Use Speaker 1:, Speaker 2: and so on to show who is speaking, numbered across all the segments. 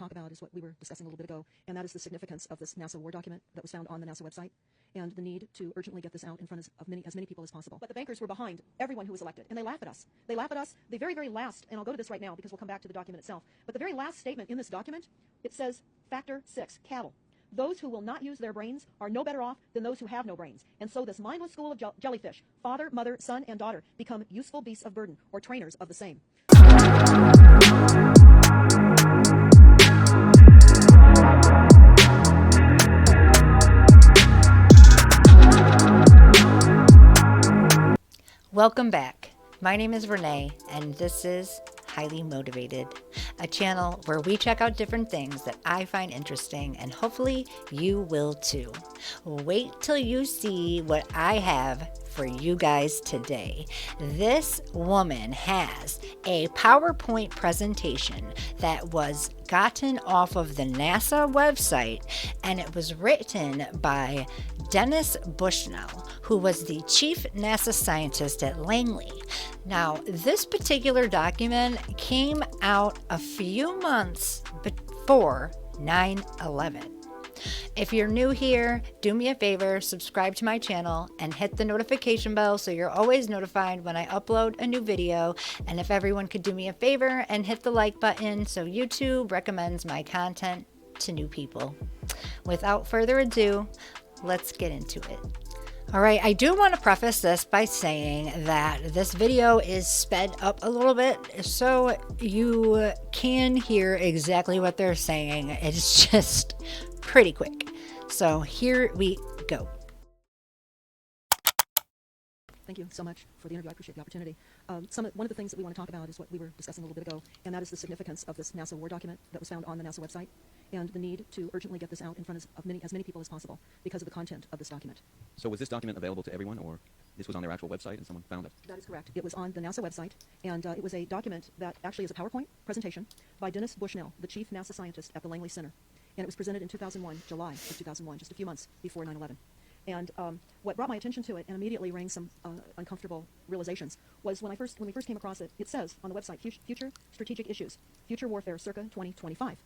Speaker 1: talk about is what we were discussing a little bit ago, and that is the significance of this NASA War document that was found on the NASA website, and the need to urgently get this out in front of as many people as possible. But the bankers were behind everyone who was elected, and they laugh at us. They laugh at us. The very, very last, and I'll go to this right now because we'll come back to the document itself, but the very last statement in this document, it says, Factor 6, cattle. Those who will not use their brains are no better off than those who have no brains. And so this mindless school of jellyfish, father, mother, son, and daughter, become useful beasts of burden, or trainers of the same.
Speaker 2: Welcome back. My name is Renee, and this is Highly Motivated, a channel where we check out different things that I find interesting, and hopefully you will too. Wait till you see what I have for you guys today. This woman has a PowerPoint presentation that was gotten off of the NASA website, and it was written by Dennis Bushnell, who was the chief NASA scientist at Langley. Now, this particular document came out a few months before 9/11. If you're new here, do me a favor, subscribe to my channel and hit the notification bell so you're always notified when I upload a new video. And if everyone could do me a favor and hit the like button so YouTube recommends my content to new people. Without further ado, let's get into it. All right, I do want to preface this by saying that this video is sped up a little bit so you can hear exactly what they're saying. It's just pretty quick. So here we go.
Speaker 1: Thank you so much for the interview. I appreciate the opportunity. One of the things that we want to talk about is what we were discussing a little bit ago, and that is the significance of this NASA War document that was found on the NASA website, and the need to urgently get this out in front of as many people as possible because of the content of this document.
Speaker 3: So was this document available to everyone, or this was on their actual website and someone found it?
Speaker 1: That is correct. It was on the NASA website, and it was a document that actually is a PowerPoint presentation by Dennis Bushnell, the chief NASA scientist at the Langley Center. And it was presented in 2001, July of 2001, just a few months before 9/11. And what brought my attention to it and immediately rang some uncomfortable realizations was when we first came across it. It says on the website, Future Strategic Issues, Future Warfare circa 2025.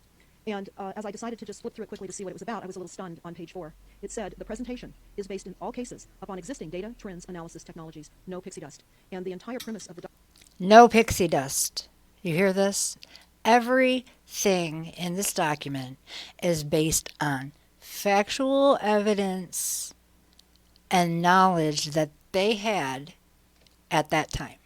Speaker 1: And as I decided to just flip through it quickly to see what it was about, I was a little stunned on page 4. It said, the presentation is based in all cases upon existing data, trends, analysis technologies, no pixie dust. And the entire premise of the
Speaker 2: No pixie dust. You hear this? Everything in this document is based on factual evidence and knowledge that they had at that time.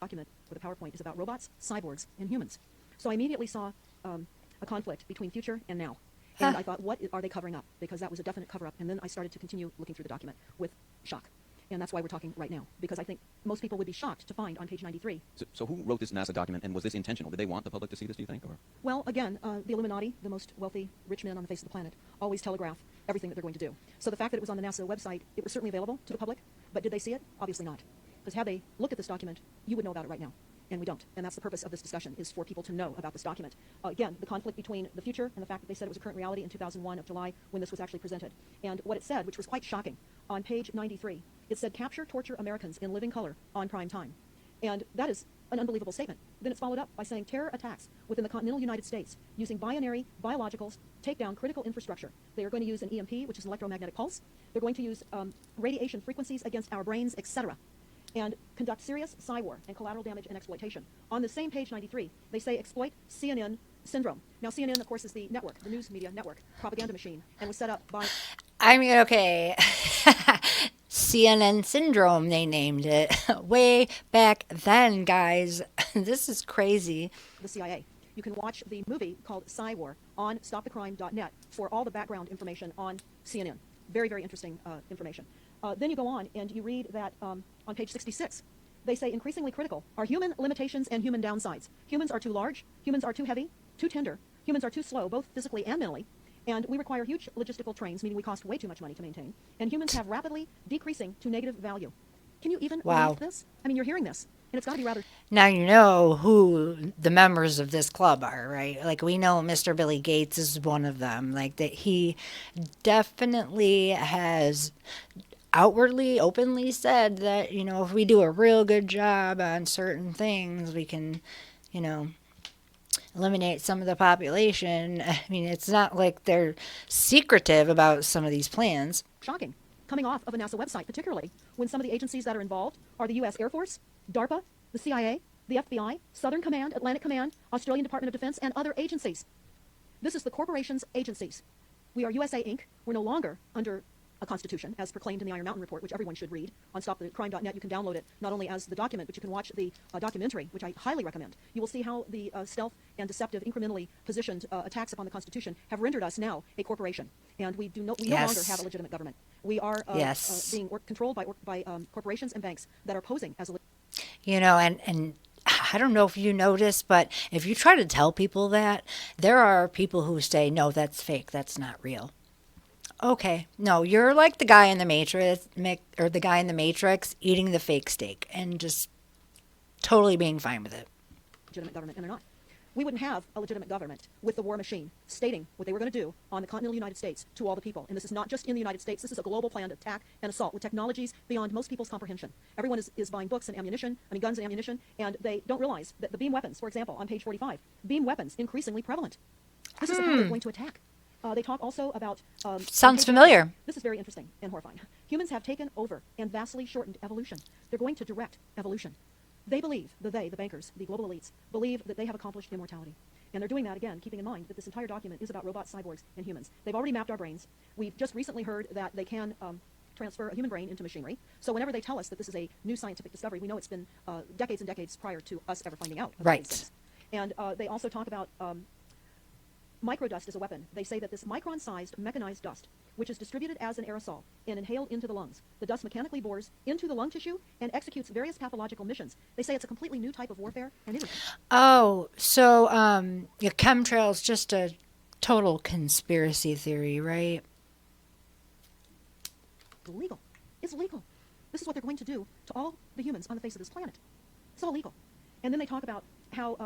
Speaker 1: document with a PowerPoint is about robots, cyborgs, and humans. So I immediately saw a conflict between future and now. And I thought, what are they covering up? Because that was a definite cover-up. And then I started to continue looking through the document with shock. And that's why we're talking right now, because I think most people would be shocked to find on page 93.
Speaker 3: So who wrote this NASA document, and was this intentional? Did they want the public to see this, do you think? Or?
Speaker 1: Well, again, the Illuminati, the most wealthy, rich men on the face of the planet, always telegraph everything that they're going to do. So the fact that it was on the NASA website, it was certainly available to the public, but did they see it? Obviously not. Because had they looked at this document, you would know about it right now. And we don't. And that's the purpose of this discussion, is for people to know about this document. Again, the conflict between the future and the fact that they said it was a current reality in 2001 of July when this was actually presented. And what it said, which was quite shocking, on page 93, it said, capture, torture Americans in living color on prime time. And that is an unbelievable statement. Then it's followed up by saying terror attacks within the continental United States using binary biologicals take down critical infrastructure. They are going to use an EMP, which is an electromagnetic pulse. They're going to use radiation frequencies against our brains, etc., and conduct serious cyber and collateral damage and exploitation. On the same page 93, they say exploit CNN syndrome. Now, CNN, of course, is the network, the news media network, propaganda machine, and was set up by...
Speaker 2: I mean, okay, CNN syndrome, they named it way back then, guys. This is crazy.
Speaker 1: The CIA. You can watch the movie called War on stopthecrime.net for all the background information on CNN. Very, very interesting information. Then you go on and you read that on page 66, they say increasingly critical are human limitations and human downsides. Humans are too large, humans are too heavy, too tender, humans are too slow, both physically and mentally, and we require huge logistical trains, meaning we cost way too much money to maintain, and humans have rapidly decreasing to negative value. Can you even believe this? I mean, you're hearing this, and it's got to be rather...
Speaker 2: Now you know who the members of this club are, right? Like, we know Mr. Billy Gates is one of them. Like, that he definitely has outwardly, openly said that, you know, if we do a real good job on certain things, we can, you know, eliminate some of the population. I mean, it's not like they're secretive about some of these plans.
Speaker 1: Shocking. Coming off of a NASA website, particularly when some of the agencies that are involved are the U.S. Air Force, DARPA, the CIA, the FBI, Southern Command, Atlantic Command, Australian Department of Defense, and other agencies. This is the corporation's agencies. We are USA Inc. We're no longer under a constitution, as proclaimed in the Iron Mountain Report, which everyone should read. On stopthecrime.net, you can download it not only as the document, but you can watch the documentary, which I highly recommend. You will see how the stealth and deceptive, incrementally positioned attacks upon the Constitution have rendered us now a corporation, and we no longer have a legitimate government. We are being controlled by corporations and banks that are posing as a.
Speaker 2: You know, and I don't know if you notice, but if you try to tell people that, there are people who say, no, that's fake, that's not real. Okay, no, you're like the guy in the Matrix eating the fake steak and just totally being fine with it.
Speaker 1: Legitimate government, and they're not. We wouldn't have a legitimate government with the war machine stating what they were going to do on the continental United States to all the people. And this is not just in the United States. This is a global planned attack and assault with technologies beyond most people's comprehension. Everyone is buying books and ammunition, guns and ammunition, and they don't realize that the beam weapons, for example, on page 45, beam weapons increasingly prevalent. This is how they're going to attack. They talk also about...
Speaker 2: Sounds familiar.
Speaker 1: This is very interesting and horrifying. Humans have taken over and vastly shortened evolution. They're going to direct evolution. They believe, the bankers, the global elites, believe that they have accomplished immortality. And they're doing that, again, keeping in mind that this entire document is about robots, cyborgs, and humans. They've already mapped our brains. We've just recently heard that they can transfer a human brain into machinery. So whenever they tell us that this is a new scientific discovery, we know it's been decades and decades prior to us ever finding out.
Speaker 2: Right.
Speaker 1: And they also talk about... microdust is a weapon. They say that this micron-sized mechanized dust, which is distributed as an aerosol and inhaled into the lungs, the dust mechanically bores into the lung tissue and executes various pathological missions. They say it's a completely new type of warfare and energy. Oh,
Speaker 2: so your chemtrail's just a total conspiracy theory, right?
Speaker 1: Illegal. It's legal. This is what they're going to do to all the humans on the face of this planet. It's all legal. And then they talk about how...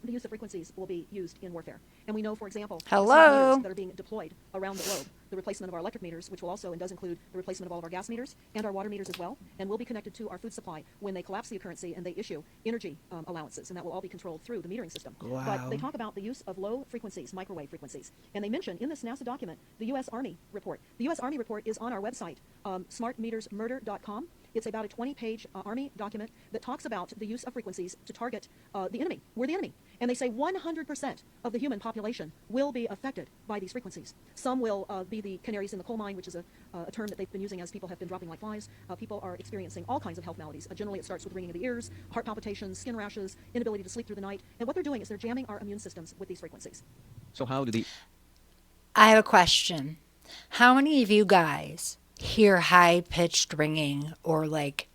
Speaker 1: the use of frequencies will be used in warfare. And we know, for example, smart meters that are being deployed around the globe, the replacement of our electric meters, which will also and does include the replacement of all of our gas meters and our water meters as well, and will be connected to our food supply when they collapse the currency and they issue energy allowances, and that will all be controlled through the metering system.
Speaker 2: Wow.
Speaker 1: But they talk about the use of low frequencies, microwave frequencies, and they mention in this NASA document the U.S. Army report. The U.S. Army report is on our website, smartmetersmurder.com. It's about a 20-page Army document that talks about the use of frequencies to target the enemy. We're the enemy. And they say 100% of the human population will be affected by these frequencies. Some will be the canaries in the coal mine, which is a term that they've been using as people have been dropping like flies. People are experiencing all kinds of health maladies. Generally, it starts with ringing of the ears, heart palpitations, skin rashes, inability to sleep through the night. And what they're doing is they're jamming our immune systems with these frequencies.
Speaker 3: So how do the...
Speaker 2: I have a question. How many of you guys hear high-pitched ringing or like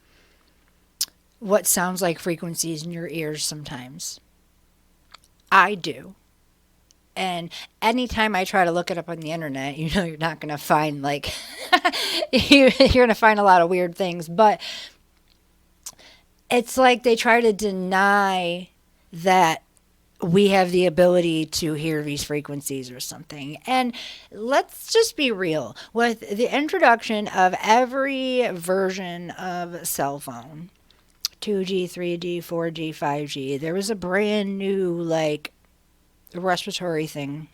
Speaker 2: what sounds like frequencies in your ears sometimes? I do. And anytime I try to look it up on the internet, you know you're not going to find like you're going to find a lot of weird things, but it's like they try to deny that we have the ability to hear these frequencies or something. And let's just be real. With the introduction of every version of cell phone, 2G, 3G, 4G, 5G, there was a brand new, like, respiratory thing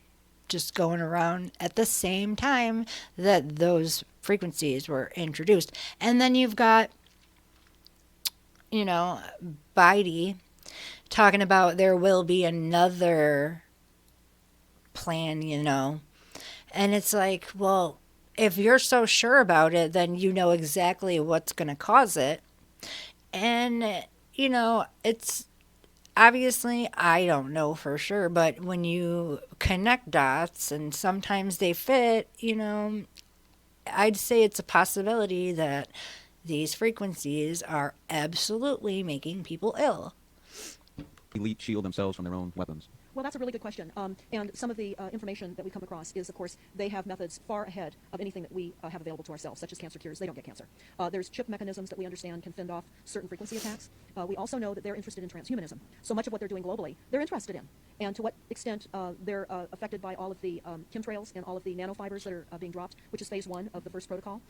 Speaker 2: just going around at the same time that those frequencies were introduced. And then you've got, you know, Biden talking about there will be another plan, you know. And it's like, well, if you're so sure about it, then you know exactly what's going to cause it. And, you know, it's obviously, I don't know for sure, but when you connect dots and sometimes they fit, you know, I'd say it's a possibility that these frequencies are absolutely making people ill.
Speaker 3: Elite shield themselves from their own weapons?
Speaker 1: Well, that's a really good question. And some of the information that we come across is, of course, they have methods far ahead of anything that we have available to ourselves, such as cancer cures. They don't get cancer. There's chip mechanisms that we understand can fend off certain frequency attacks. We also know that they're interested in transhumanism. So much of what they're doing globally, they're interested in. And to what extent they're affected by all of the chemtrails and all of the nanofibers that are being dropped, which is phase 1 of the first protocol.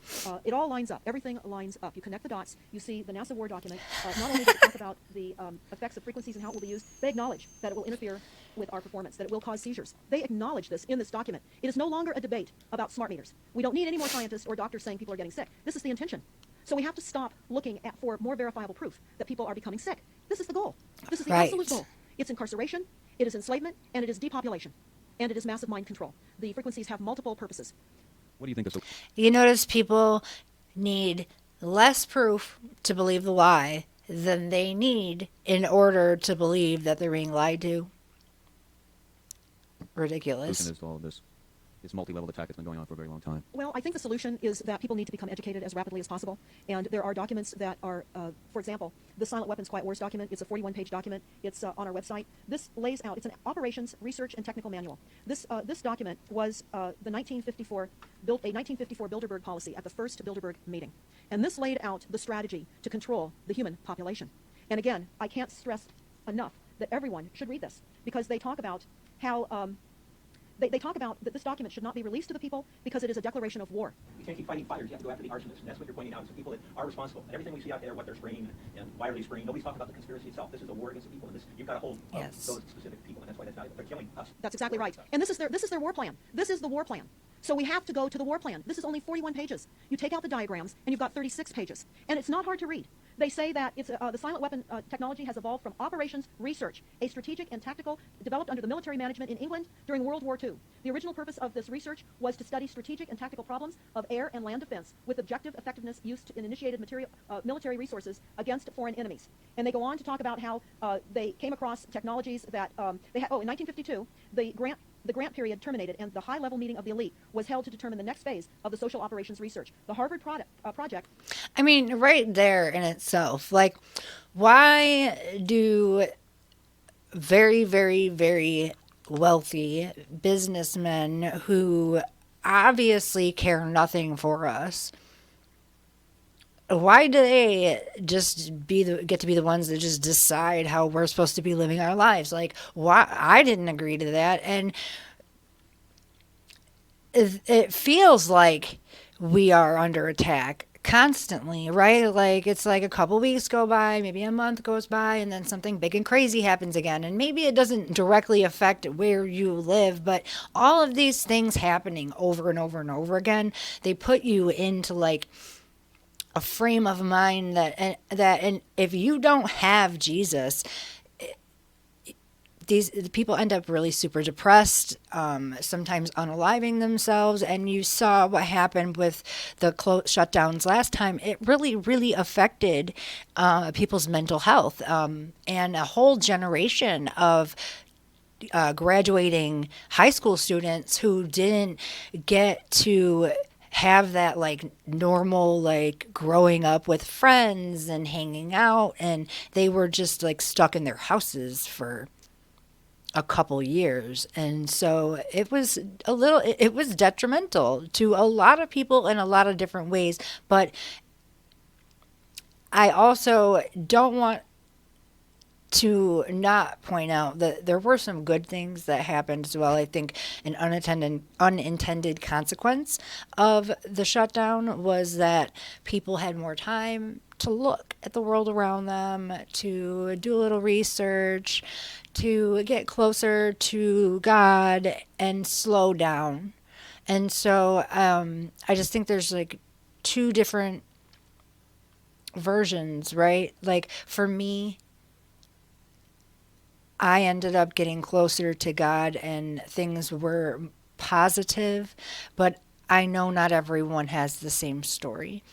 Speaker 1: It all lines up. Everything lines up. You connect the dots. You see the NASA war document. Not only does it talk about the effects of frequencies and how it will be used. They acknowledge that it will interfere with our performance, that it will cause seizures. They acknowledge this in this document. It is no longer a debate about smart meters. We don't need any more scientists or doctors saying people are getting sick. This is the intention. So we have to stop looking for more verifiable proof that people are becoming sick. This is the goal. This is the absolute goal. It's incarceration, it is enslavement, and it is depopulation. And it is massive mind control. The frequencies have multiple purposes.
Speaker 3: What do you think of
Speaker 2: You notice people need less proof to believe the lie than they need in order to believe that they're being lied to. Ridiculous.
Speaker 3: solution is to all of this multi-level attack that's been going on for a very long time?
Speaker 1: Well, I think the solution is that people need to become educated as rapidly as possible. And there are documents that are, for example, the Silent Weapons Quiet Wars document. It's a 41-page document. It's on our website. This lays out, it's an operations, research, and technical manual. This document was a 1954 Bilderberg policy at the first Bilderberg meeting. And this laid out the strategy to control the human population. And again, I can't stress enough that everyone should read this, because they talk about how they talk about that this document should not be released to the people because it is a declaration of war.
Speaker 4: You can't keep fighting fires. You have to go after the arsonists. And that's what you're pointing out. It's the people that are responsible. And everything we see out there, what they're spraying and why are they spraying, nobody's talking about the conspiracy itself. This is a war against the people. And this, you've got a hold of those specific people. And that's why that's valuable. They're killing us.
Speaker 1: That's exactly right. And this is their war plan. This is the war plan. So we have to go to the war plan. This is only 41 pages. You take out the diagrams, and you've got 36 pages. And it's not hard to read. They say that it's, the silent weapon technology has evolved from operations research, a strategic and tactical developed under the military management in England during World War II. The original purpose of this research was to study strategic and tactical problems of air and land defense with objective effectiveness used in initiated military resources against foreign enemies. And they go on to talk about how they came across technologies that they had. Oh, in 1952, the grant period terminated, and the high-level meeting of the elite was held to determine the next phase of the social operations research. The Harvard project.
Speaker 2: I mean, right there in itself, like, why do very, very, very wealthy businessmen who obviously care nothing for us, why do they just get to be the ones that just decide how we're supposed to be living our lives? Like, why? I didn't agree to that. And it feels like we are under attack constantly, right? Like, it's like a couple weeks go by, maybe a month goes by, and then something big and crazy happens again. And maybe it doesn't directly affect where you live, but all of these things happening over and over and over again, they put you into like a frame of mind that if you don't have Jesus, these people end up really super depressed, sometimes unaliving themselves. And you saw what happened with the shutdowns last time. It really, really affected people's mental health, and a whole generation of graduating high school students who didn't get to have that like normal, like growing up with friends and hanging out, and they were just like stuck in their houses for a couple years. And so it was detrimental to a lot of people in a lot of different ways. But I also don't want to not point out that there were some good things that happened as well. I think an unintended consequence of the shutdown was that people had more time to look at the world around them, to do a little research, to get closer to God and slow down. And so I just think there's like two different versions, right? Like for me, I ended up getting closer to God and things were positive, but I know not everyone has the same story.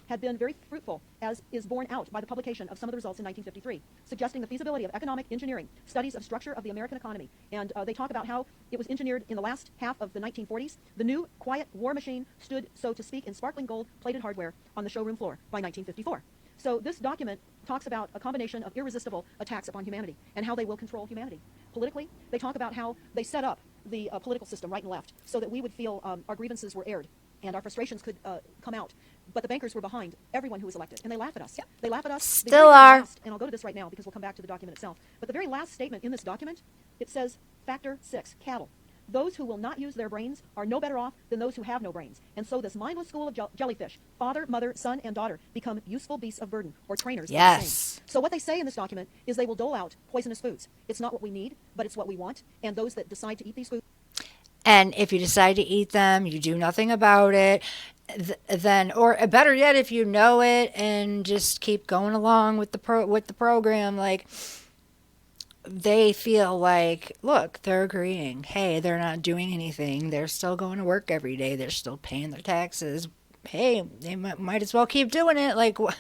Speaker 1: Had been very fruitful, as is borne out by the publication of some of the results in 1953, suggesting the feasibility of economic engineering, studies of structure of the American economy. And they talk about how it was engineered in the last half of the 1940s. The new quiet war machine stood, so to speak, in sparkling gold plated hardware on the showroom floor by 1954. So this document talks about a combination of irresistible attacks upon humanity and how they will control humanity. Politically, they talk about how they set up the political system right and left so that we would feel our grievances were aired and our frustrations could come out. But the bankers were behind everyone who was elected, and they laugh at us. Yep. They laugh at us.
Speaker 2: Still are.
Speaker 1: And I'll go to this right now because we'll come back to the document itself. But the very last statement in this document, it says, Factor 6, cattle. those who will not use their brains are no better off than those who have no brains. And so this mindless school of jellyfish, father, mother, son, and daughter, become useful beasts of burden, or trainers.
Speaker 2: Yes.
Speaker 1: So what they say in this document is they will dole out poisonous foods. It's not what we need, but it's what we want. And those that decide to eat these foods.
Speaker 2: And if you decide to eat them, you do nothing about it, then, or better yet, if you know it and just keep going along with the program, like, they feel like, look, they're agreeing. Hey, they're not doing anything. They're still going to work every day. They're still paying their taxes. Hey, they might as well keep doing it. Like,
Speaker 1: will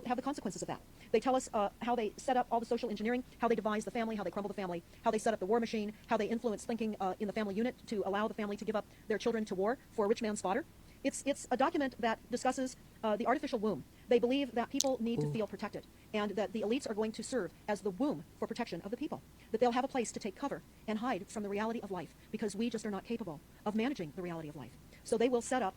Speaker 1: have the consequences of that. They tell us how they set up all the social engineering, how they devise the family, how they crumble the family, how they set up the war machine, how they influence thinking in the family unit to allow the family to give up their children to war for a rich man's fodder. It's a document that discusses the artificial womb. They believe that people need to feel protected, and that the elites are going to serve as the womb for protection of the people, that they'll have a place to take cover and hide from the reality of life, because we just are not capable of managing the reality of life. So they will set up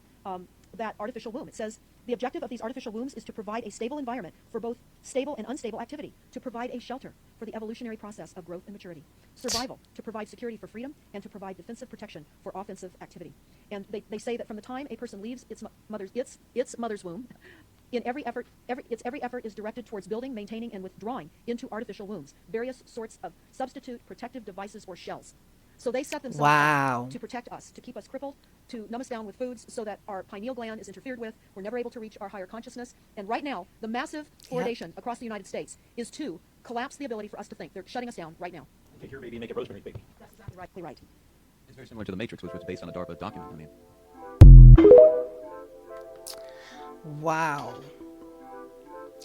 Speaker 1: that artificial womb. It says, the objective of these artificial wombs is to provide a stable environment for both stable and unstable activity, to provide a shelter for the evolutionary process of growth and maturity, survival, to provide security for freedom, and to provide defensive protection for offensive activity. And they say that from the time a person leaves its mother's womb, in every effort is directed towards building, maintaining, and withdrawing into artificial wombs various sorts of substitute protective devices or shells. So they set themselves up to protect us, to keep us crippled, to numb us down with foods so that our pineal gland is interfered with. We're never able to reach our higher consciousness. And right now, the massive fluoridation across the United States is to collapse the ability for us to think. They're shutting us down right now.
Speaker 4: Take your baby and make it Rosemary's Baby.
Speaker 1: That's exactly right.
Speaker 3: It's very similar to The Matrix, which was based on a DARPA document. I mean,
Speaker 2: wow.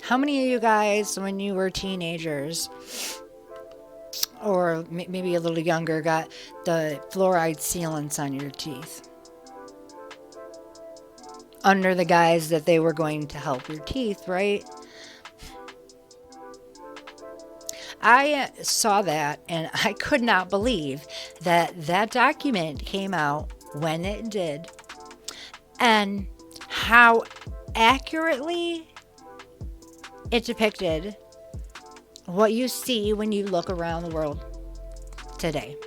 Speaker 2: How many of you guys, when you were teenagers, or maybe a little younger, got the fluoride sealants on your teeth? Under the guise that they were going to help your teeth, right? I saw that and I could not believe that that document came out when it did, and how accurately it depicted what you see when you look around the world today.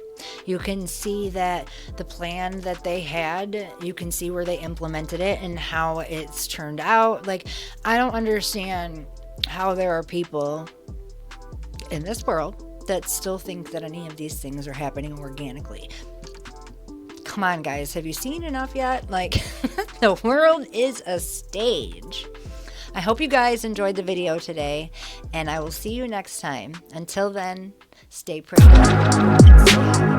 Speaker 2: You can see that the plan that they had, you can see where they implemented it and how it's turned out. Like, I don't understand how there are people in this world that still think that any of these things are happening organically. Come on, guys, have you seen enough yet? Like, the world is a stage. I hope you guys enjoyed the video today, and I will see you next time. Until then, stay pretty and stay happy.